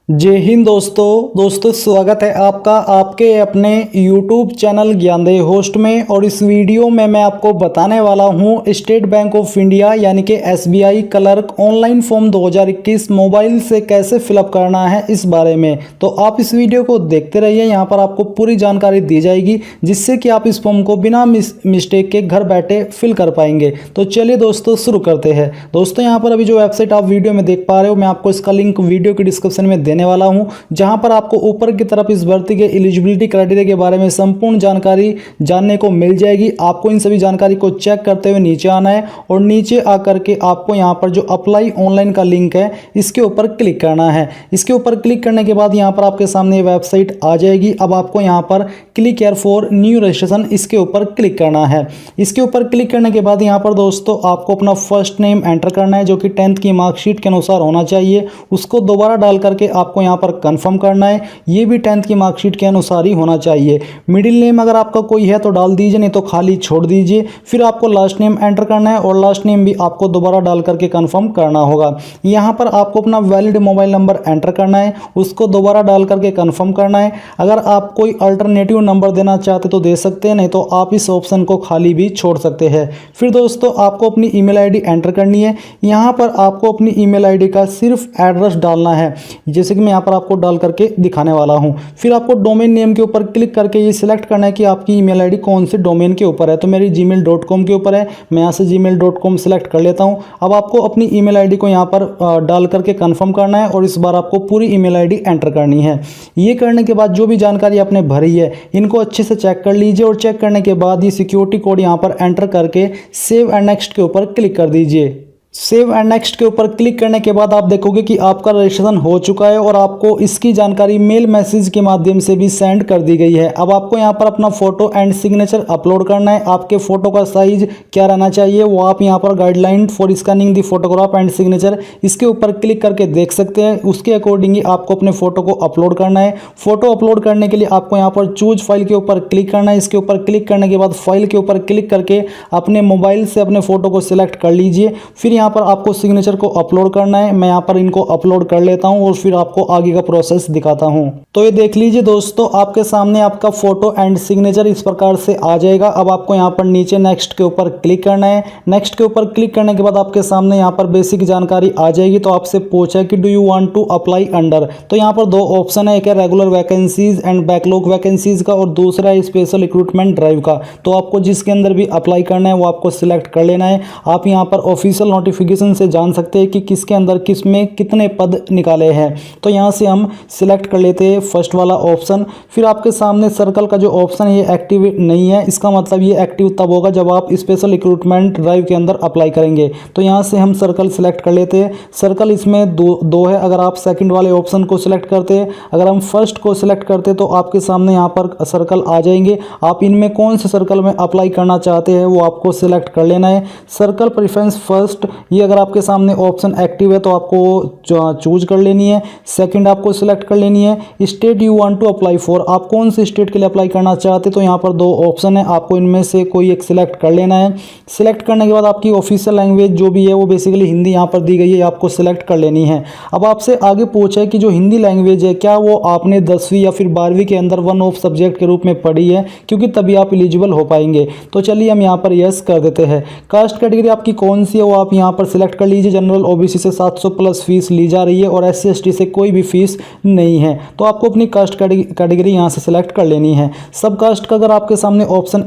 जय हिंद दोस्तों स्वागत है आपका आपके अपने YouTube चैनल ज्ञानदेव होस्ट में। और इस वीडियो में मैं आपको बताने वाला हूं स्टेट बैंक ऑफ इंडिया यानी कि SBI clerk online form 2021 mobile से कैसे फिलअप करना है इस बारे में। तो आप इस वीडियो को देखते रहिए, यहां पर आपको पूरी जानकारी दी जाएगी जिससे कि आप इस फॉर्म को बिना मिस्टेक के घर बैठे फिल कर पाएंगे। तो चलिए दोस्तों शुरू करते हैं। दोस्तों यहाँ पर अभी जो वेबसाइट आप वीडियो में देख पा रहे हो, मैं आपको इसका लिंक वीडियो के डिस्क्रिप्शन में देने वाला हूं, जहां पर आपको ऊपर की तरफ इस भर्ती के एलिजिबिलिटी क्राइटेरिया के बारे में संपूर्ण जानकारी जानने को मिल जाएगी। आपको इन सभी जानकारी को चेक करते हुए नीचे आना है और नीचे आकर के आपको यहां पर जो अप्लाई ऑनलाइन का लिंक है इसके ऊपर क्लिक करना है। इसके ऊपर क्लिक करने के बाद यहां पर आपके सामने वेबसाइट आ जाएगी। अब आपको यहां पर click here for new registration इसके ऊपर क्लिक करना है। इसके ऊपर क्लिक करने के बाद यहां पर दोस्तों आपको अपना फर्स्ट नेम एंटर करना है जो कि 10th की मार्कशीट के अनुसार होना चाहिए। उसको दोबारा डाल करके आपको यहां पर कंफर्म करना है, ये भी 10th की मार्कशीट के अनुसार ही होना चाहिए। मिडिल नेम अगर आपका कोई है तो डाल दीजिए, नहीं तो खाली छोड़ दीजिए। फिर आपको लास्ट नेम एंटर करना है और लास्ट नेम भी आपको दोबारा डाल करके कंफर्म करना होगा। यहां पर आपको अपना वैलिड मोबाइल नंबर एंटर करना है, उसको दोबारा डाल करके कंफर्म करना है। अगर आप कोई अल्टरनेटिव नंबर देना चाहते तो दे सकते हैं, नहीं तो आप इस ऑप्शन को खाली भी छोड़ सकते हैं। फिर दोस्तों आपको अपनी ईमेल आईडी एंटर करनी है। यहां पर आपको अपनी ईमेल आईडी का सिर्फ एड्रेस डालना है, जैसे कि मैं यहाँ पर आपको डाल करके दिखाने वाला हूँ। फिर आपको डोमेन नेम के ऊपर क्लिक करके ये सिलेक्ट करना है कि आपकी ईमेल आईडी कौन से डोमेन के ऊपर है। तो मेरी gmail.com के ऊपर है, मैं यहाँ से gmail.com सिलेक्ट कर लेता हूँ। अब आपको अपनी ईमेल आईडी को यहाँ पर डाल करके कंफर्म करना है और इस बार आपको पूरी ईमेल आईडी एंटर करनी है। ये करने के बाद जो भी जानकारी आपने भरी है इनको अच्छे से चेक कर लीजिए और चेक करने के बाद ये सिक्योरिटी कोड यहाँ पर एंटर करके सेव एंड नेक्स्ट के ऊपर क्लिक कर दीजिए। सेव एंड नेक्स्ट के ऊपर क्लिक करने के बाद आप देखोगे कि आपका रजिस्ट्रेशन हो चुका है और आपको इसकी जानकारी मेल मैसेज के माध्यम से भी सेंड कर दी गई है। अब आपको यहाँ पर अपना फोटो एंड सिग्नेचर अपलोड करना है। आपके फोटो का साइज क्या रहना चाहिए वो आप यहाँ पर guideline for scanning the photograph and signature इसके ऊपर क्लिक करके देख सकते हैं। उसके अकॉर्डिंग ही आपको अपने फोटो को अपलोड करना है। फोटो अपलोड करने के लिए आपको यहाँ पर चूज फाइल के ऊपर क्लिक करना है। इसके ऊपर क्लिक करने के बाद फाइल के ऊपर क्लिक करके अपने मोबाइल से अपने फोटो को सिलेक्ट कर लीजिए। फिर यहाँ पर आपको सिग्नेचर को अपलोड करना है। मैं यहाँ पर इनको अपलोड कर लेता हूँ और फिर आपको आगे का प्रोसेस दिखाता हूँ। तो ये देख लीजिए दोस्तों, आपके सामने आपका फोटो एंड सिग्नेचर इस प्रकार से आ जाएगा। अब आपको यहाँ पर नीचे नेक्स्ट के ऊपर क्लिक करना है। नेक्स्ट के ऊपर क्लिक करने के बाद आपके सामने यहाँ पर बेसिक जानकारी आ जाएगी। तो आपसे पूछा है कि do you want to apply under, तो यहाँ पर दो ऑप्शन है, एक है regular vacancies and backlog vacancies का और दूसरा है स्पेशल रिक्रूटमेंट ड्राइव का। तो आपको जिसके अंदर भी अप्लाई करना है वो आपको सिलेक्ट कर लेना है। आप यहाँ पर ऑफिशियल नोटिफिकेशन से जान सकते हैं कि किसके अंदर किस में कितने पद निकाले हैं। तो यहाँ से हम सिलेक्ट कर लेते हैं फर्स्ट वाला ऑप्शन। फिर आपके सामने सर्कल का जो ऑप्शन है ये एक्टिव नहीं है, इसका मतलब ये एक्टिव तब होगा जब आप स्पेशल रिक्रूटमेंट ड्राइव के अंदर अप्लाई करेंगे। तो यहाँ से हम सर्कल सिलेक्ट कर लेते हैं। सर्कल इसमें दो है। अगर आप सेकंड वाले ऑप्शन को सिलेक्ट करते हैं, अगर हम फर्स्ट को सिलेक्ट करते तो आपके सामने यहाँ पर सर्कल आ जाएंगे। आप इनमें कौन से सर्कल में अप्लाई करना चाहते हैं वो आपको सिलेक्ट कर लेना है। सर्कल प्रेफरेंस फर्स्ट, ये अगर आपके सामने ऑप्शन एक्टिव है तो आपको चूज कर लेनी है। सेकंड आपको सिलेक्ट कर लेनी है state you want to apply for, आप कौन से स्टेट के लिए अप्लाई करना चाहते तो यहाँ पर दो ऑप्शन है, आपको इनमें से कोई एक सिलेक्ट कर लेना है। सिलेक्ट करने के बाद आपकी ऑफिशियल लैंग्वेज जो भी है वो बेसिकली हिंदी यहाँ पर दी गई है, आपको सिलेक्ट कर लेनी है। अब आपसे आगे पूछा है कि जो हिंदी लैंग्वेज है क्या वो आपने 10वीं या फिर 12वीं के अंदर वन ऑफ सब्जेक्ट के रूप में पढ़ी है, क्योंकि तभी आप एलिजिबल हो पाएंगे। तो चलिए हम यहाँ पर यस कर देते हैं। कास्ट कैटेगरी आपकी कौन सी है वो आप यहाँ पर सिलेक्ट कर लीजिए। जनरल ओबीसी से 700 प्लस फीस ली जा रही है और SC ST से कोई भी फीस नहीं है। तो आपको अपनी कास्ट कैटेगरी यहाँ से सिलेक्ट कर लेनी है। सब कास्ट का अगर आपके सामने ऑप्शन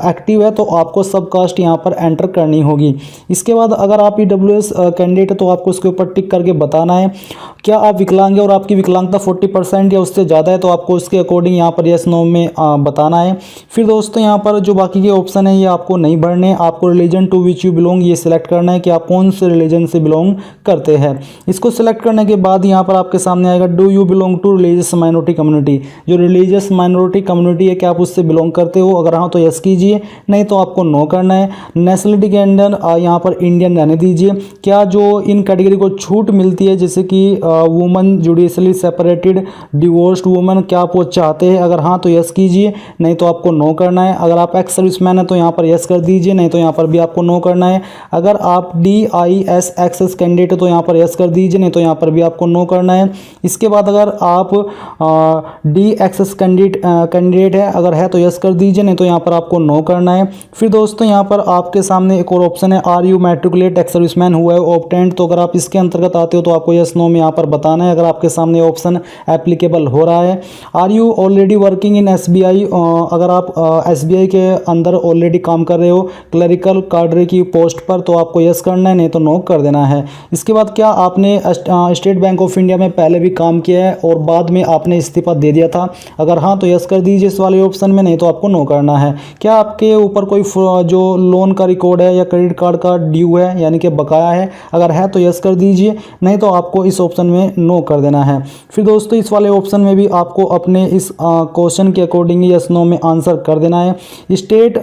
एक्टिव है तो आपको सब कास्ट यहाँ पर एंटर करनी होगी। इसके बाद अगर आप EWS कैंडिडेट है तो आपको उसके ऊपर टिक करके बताना है क्या आप विकलांग है और आपकी विकलांगता 40% या उससे ज़्यादा है तो आपको उसके अकॉर्डिंग यहाँ पर यस नो में बताना है। फिर दोस्तों यहाँ पर जो बाकी के ऑप्शन है ये आपको नहीं भरने, आपको religion to which you belong ये सिलेक्ट करना है कि आप कौन से रिलीजन से बिलोंग करते हैं। इसको सिलेक्ट करने के बाद यहाँ पर आपके सामने आएगा do you belong to religious minority community, जो रिलीजियस माइनॉरिटी कम्युनिटी है क्या आप उससे बिलोंग करते हो, अगर हाँ तो यस कीजिए, नहीं तो आपको नो करना है। नेशनलिटी के अंदर यहाँ पर इंडियन रहने दीजिए। क्या जो इन कैटेगरी को छूट मिलती है जैसे कि woman judicially separated divorced woman, क्या आप वो चाहते हैं, अगर हाँ तो यस कीजिए, नहीं तो आपको नो करना है। अगर आप एक्स सर्विसमैन है तो यहाँ पर यस कर दीजिए, नहीं तो यहाँ पर भी आपको नो करना है। अगर आप DIS एक्सेस कैंडिडेट हो तो यहाँ पर यस कर दीजिए, नहीं तो यहाँ पर भी आपको नो करना है। इसके बाद अगर आप डी एक्सेस कैंडिडेट है, अगर है तो यस कर दीजिए, नहीं तो यहाँ पर आपको नो करना है। फिर दोस्तों यहाँ पर आपके सामने एक और ऑप्शन है, are you matriculate ex serviceman हुआ है ऑब्टेंड, तो अगर आप इसके अंतर्गत आते हो तो आपको यस नो में यहाँ पर बताना है। अगर आपके सामने ऑप्शन एप्लीकेबल हो रहा है, are you already working in SBI, अगर आप SBI के अंदर ऑलरेडी काम कर रहे हो क्लरिकल कार्डरे की पोस्ट पर, तो आपको यस करना है, नहीं तो नो कर देना है। इसके बाद क्या आपने स्टेट बैंक ऑफ इंडिया में पहले भी काम किया है और बाद में आपने इस्तीफा दे दिया था? अगर हाँ तो यस कर दीजिए इस वाले ऑप्शन में, नहीं तो आपको नो करना है। क्या आपके ऊपर कोई जो लोन का रिकॉर्ड है या क्रेडिट कार्ड का ड्यू है यानी कि बकाया है? अगर है तो यस कर दीजिए, नहीं तो आपको इस ऑप्शन में नो कर देना है। फिर दोस्तों इस वाले ऑप्शन में भी आपको अपने इस क्वेश्चन के अकॉर्डिंग यस नो में आंसर कर देना है। State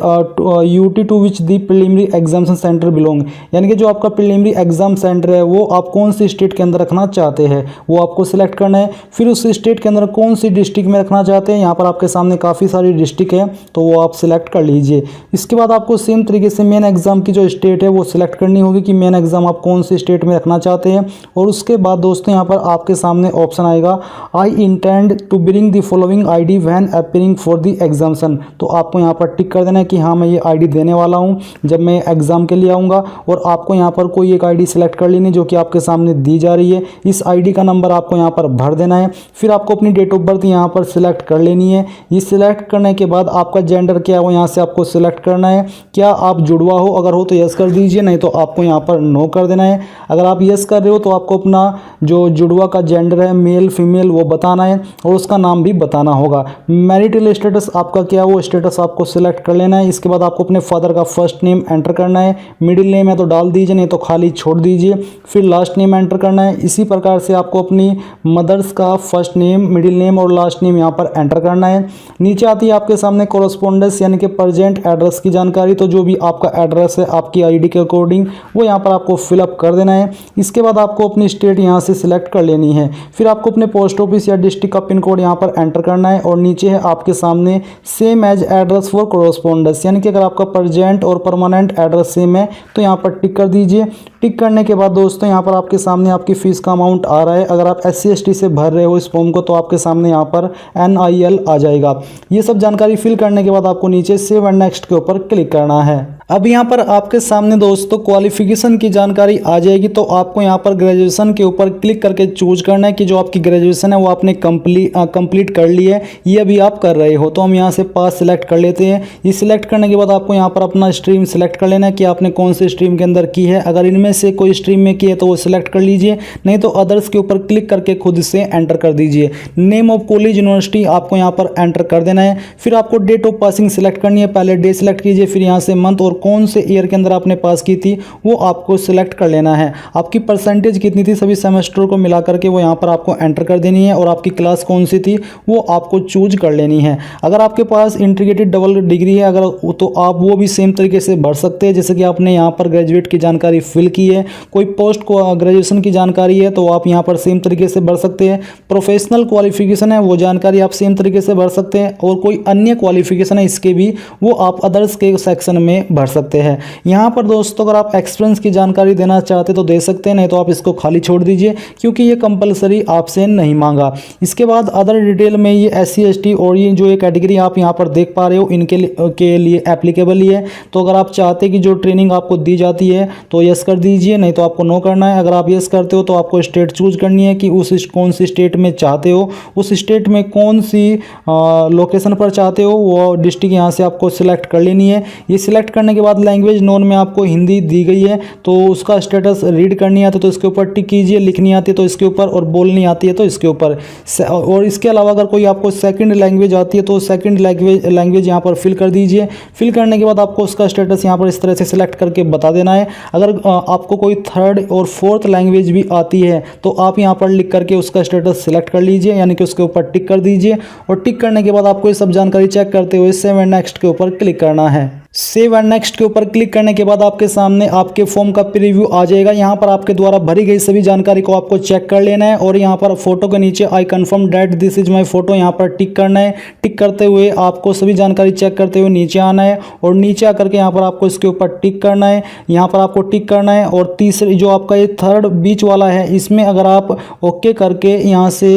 UT to which the preliminary examination centre belong, यानी कि जो आपका प्रीलिमिनरी एग्जाम सेंटर है वो आप कौन सी स्टेट के अंदर रखना चाहते हैं वो आपको सिलेक्ट करना है। फिर उस स्टेट के अंदर कौन सी डिस्ट्रिक्ट में रखना चाहते हैं, यहाँ पर आपके सामने काफ़ी सारी डिस्ट्रिक्ट है तो वो आप सिलेक्ट कर लीजिए। इसके बाद आपको सेम तरीके से मेन एग्जाम की जो स्टेट है वो सिलेक्ट करनी होगी कि मेन एग्जाम आप कौन सी स्टेट में रखना चाहते हैं। और उसके बाद दोस्तों यहाँ पर आपके सामने ऑप्शन आएगा, I intend to bring the following ID when appearing for the examination, तो आपको यहाँ पर टिक कर देना है कि हाँ मैं ये ID देने वाला हूँ जब मैं एग्जाम के लिए आऊँगा। और आपको यहाँ पर कोई एक ID सिलेक्ट कर लेनी जो कि आपके सामने दी जा रही है। इस ID का नंबर आपको यहाँ पर भर देना है। फिर आपको अपनी डेट ऑफ बर्थ यहाँ पर सिलेक्ट कर लेनी है। ये सिलेक्ट करने के बाद आपका जेंडर क्या है वो यहाँ से आपको सिलेक्ट करना है। क्या आप जुड़वा हो, अगर हो तो यस कर दीजिए, नहीं तो आपको यहाँ पर नो कर देना है। अगर आप यस कर रहे हो तो आपको अपना जो जुड़वा का जेंडर है मेल फीमेल वो बताना है और उसका नाम भी बताना होगा। मैरिटल स्टेटस आपका क्या है वो स्टेटस आपको सिलेक्ट कर लेना है। इसके बाद आपको अपने फादर का फर्स्ट नेम एंटर करना है, मिडिल नेम है तो डाल दीजिए, नहीं तो खाली छोड़ दीजिए। फिर लास्ट नेम एंटर करना है। इसी प्रकार से आपको अपनी मदर्स का फर्स्ट नेम मिडिल नेम और लास्ट नेम यहाँ पर एंटर करना है। नीचे आती है आपके सामने कोरस्पोंडेंस यानी कि प्रेजेंट एड्रेस की जानकारी, तो जो भी आपका एड्रेस है आपकी ID के अकॉर्डिंग वो यहाँ पर आपको फिलअप कर देना है। इसके बाद आपको अपनी स्टेट यहाँ से सिलेक्ट कर लेनी है। फिर आपको अपने पोस्ट ऑफिस या डिस्ट्रिक्ट का पिन कोड यहाँ पर एंटर करना है और नीचे है आपके सामने same as address for correspondence, यानी कि अगर आपका प्रेजेंट और परमानेंट एड्रेस सेम है तो यहाँ पर टिक कर दीजिए। टिक करने के बाद दोस्तों यहाँ पर आपके सामने आपकी फीस का अमाउंट आ रहा है। अगर आप SC/ST से भर रहे हो इस फॉर्म को तो आपके सामने यहाँ पर NIL आ जाएगा। ये सब जानकारी फिल करने के बाद आपको नीचे सेव एंड नेक्स्ट के ऊपर क्लिक करना है। अब यहाँ पर आपके सामने दोस्तों क्वालिफिकेशन की जानकारी आ जाएगी, तो आपको यहाँ पर ग्रेजुएशन के ऊपर क्लिक करके चूज करना है कि जो आपकी ग्रेजुएशन है वो आपने कंप्लीट कर ली है, ये अभी आप कर रहे हो। तो हम यहाँ से पास सिलेक्ट कर लेते हैं। ये सिलेक्ट करने के बाद आपको यहाँ पर अपना स्ट्रीम सिलेक्ट कर लेना है कि आपने कौन से स्ट्रीम के अंदर की है। अगर इनमें से कोई स्ट्रीम में की है तो वो सिलेक्ट कर लीजिए, नहीं तो अदर्स के ऊपर क्लिक करके खुद से एंटर कर दीजिए। नेम ऑफ कॉलेज यूनिवर्सिटी आपको यहाँ पर एंटर कर देना है। फिर आपको डेट ऑफ पासिंग सिलेक्ट करनी है, पहले डे सिलेक्ट कीजिए, फिर यहाँ से मंथ और कौन से ईयर के अंदर आपने पास की थी वो आपको सिलेक्ट कर लेना है। आपकी परसेंटेज कितनी थी सभी सेमेस्टर को मिला करके वो यहाँ पर आपको एंटर कर देनी है और आपकी क्लास कौन सी थी वो आपको चूज कर लेनी है। अगर आपके पास इंटीग्रेटेड डबल डिग्री है अगर तो आप वो भी सेम तरीके से भर सकते हैं, जैसे कि आपने यहाँ पर ग्रेजुएट की जानकारी फिल की है। कोई पोस्ट ग्रेजुएशन की जानकारी है तो आप यहाँ पर सेम तरीके से भर सकते हैं। प्रोफेशनल क्वालिफिकेशन है वो जानकारी आप सेम तरीके से भर सकते हैं और कोई अन्य क्वालिफिकेशन है इसके भी वो आप अदर्स के सेक्शन में भर सकते हैं। यहाँ पर दोस्तों अगर आप एक्सपीरियंस की जानकारी देना चाहते तो दे सकते हैं, नहीं तो आप इसको खाली छोड़ दीजिए क्योंकि ये कंपलसरी आपसे नहीं मांगा। इसके बाद अदर डिटेल में ये SC/ST और ये जो एक कैटेगरी आप यहाँ पर देख पा रहे हो इनके के लिए एप्लीकेबल ही है। तो अगर आप चाहते कि जो ट्रेनिंग आपको दी जाती है तो यस कर दीजिए, नहीं तो आपको नो करना है। अगर आप यस करते हो तो आपको स्टेट चूज करनी है कि उस कौन सी स्टेट में चाहते हो, उस स्टेट में कौन सी लोकेशन पर चाहते हो वो डिस्ट्रिक्ट यहाँ से आपको सिलेक्ट कर लेनी है। ये सिलेक्ट करने के बाद लैंग्वेज नोन में आपको हिंदी दी गई है तो उसका स्टेटस रीड करनी आती है तो इसके ऊपर टिक कीजिए, लिखनी आती है तो इसके ऊपर और बोलनी आती है तो इसके ऊपर। और इसके अलावा अगर कोई आपको सेकंड लैंग्वेज आती है तो सेकंड लैंग्वेज यहाँ पर फिल कर दीजिए। फिल करने के बाद आपको उसका स्टेटस यहाँ पर इस तरह से सिलेक्ट करके बता देना है। अगर आपको कोई थर्ड और फोर्थ लैंग्वेज भी आती है तो आप यहाँ पर लिख करके उसका स्टेटस सिलेक्ट कर लीजिए, यानी कि उसके ऊपर टिक कर दीजिए। और टिक करने के बाद आपको ये सब जानकारी चेक करते हुए सेव एंड नेक्स्ट के ऊपर क्लिक करना है। सेव एंड नेक्स्ट के ऊपर क्लिक करने के बाद आपके सामने आपके फॉर्म का प्रीव्यू आ जाएगा। यहाँ पर आपके द्वारा भरी गई सभी जानकारी को आपको चेक कर लेना है और यहाँ पर फोटो के नीचे I confirm that this is my photo यहाँ पर टिक करना है। टिक करते हुए आपको सभी जानकारी चेक करते हुए नीचे आना है और नीचे आकर के यहाँ पर आपको इसके ऊपर टिक करना है। यहाँ पर आपको टिक करना है और तीसरी जो आपका ये थर्ड बीच वाला है इसमें अगर आप ओके करके यहाँ से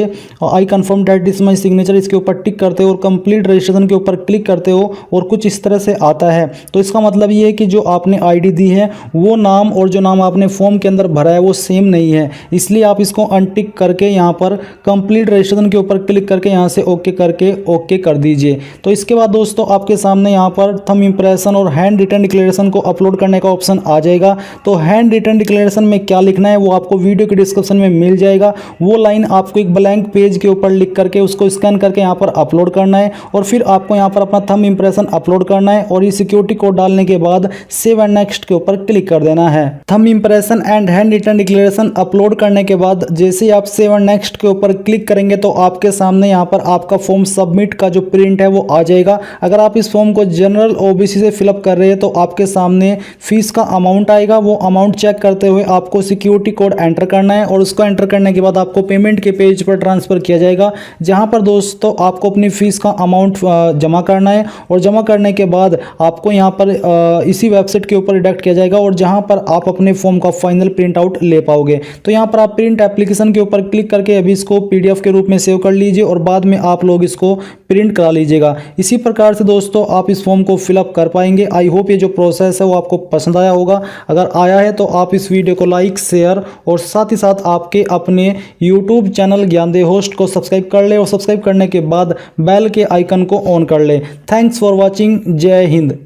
I confirm that this my signature इसके ऊपर टिक करते हो और कंप्लीट रजिस्ट्रेशन के ऊपर क्लिक करते हो और कुछ इस तरह से आता है। तो इसका मतलब ये है कि जो आपने आईडी दी है वो नाम और जो नाम आपने फॉर्म के अंदर भरा है वो सेम नहीं है, इसलिए आप इसको अनटिक करके यहाँ पर कंप्लीट रजिस्ट्रेशन के ऊपर क्लिक करके यहाँ से ओके करके ओके कर दीजिए। तो इसके बाद दोस्तों आपके सामने यहाँ पर थंब इंप्रेशन और हैंड रिटन डिक्लेरेशन को अपलोड करने का ऑप्शन आ जाएगा। तो हैंड रिटन डिक्लेरेशन में क्या लिखना है वो आपको वीडियो के डिस्क्रिप्शन में मिल जाएगा। वो लाइन आपको एक ब्लैंक पेज के ऊपर लिख करके उसको स्कैन करके यहाँ पर अपलोड करना है और फिर आपको यहाँ पर अपना थंब इंप्रेशन अपलोड करना है और ये सिक्योरिटी कोड डालने के बाद सेव एंड नेक्स्ट के ऊपर क्लिक कर देना है। Thumb impression and hand written declaration upload करने के बाद जैसे ही आप सेव एंड नेक्स्ट के ऊपर क्लिक करेंगे तो आपके सामने यहाँ पर आपका फॉर्म सबमिट का जो प्रिंट है वो आ जाएगा। अगर आप इस फॉर्म को जनरल ओबीसी से फिलअप कर रहे हैं तो आपके सामने फीस का अमाउंट आएगा। वो अमाउंट चेक करते हुए आपको सिक्योरिटी कोड एंटर करना है और उसको एंटर करने के बाद आपको पेमेंट के पेज पर ट्रांसफर किया जाएगा, जहां पर दोस्तों आपको अपनी फीस का अमाउंट जमा करना है और जमा करने के बाद आपको यहाँ पर इसी वेबसाइट के ऊपर डिडक्ट किया जाएगा और जहां पर आप अपने फॉर्म का फाइनल प्रिंट आउट ले पाओगे। तो यहाँ पर आप प्रिंट एप्लीकेशन के ऊपर क्लिक करके अभी इसको पीडीएफ के रूप में सेव कर लीजिए और बाद में आप लोग इसको प्रिंट करा लीजिएगा। इसी प्रकार से दोस्तों आप इस फॉर्म को फिलअप कर पाएंगे। आई होप ये जो प्रोसेस है वो आपको पसंद आया होगा। अगर आया है तो आप इस वीडियो को लाइक शेयर और साथ ही साथ आपके अपने यूट्यूब चैनल ज्ञानदेव होस्ट को सब्सक्राइब कर ले और सब्सक्राइब करने के बाद बेल के आइकन को ऑन कर ले। Thanks for watching. जय हिंद।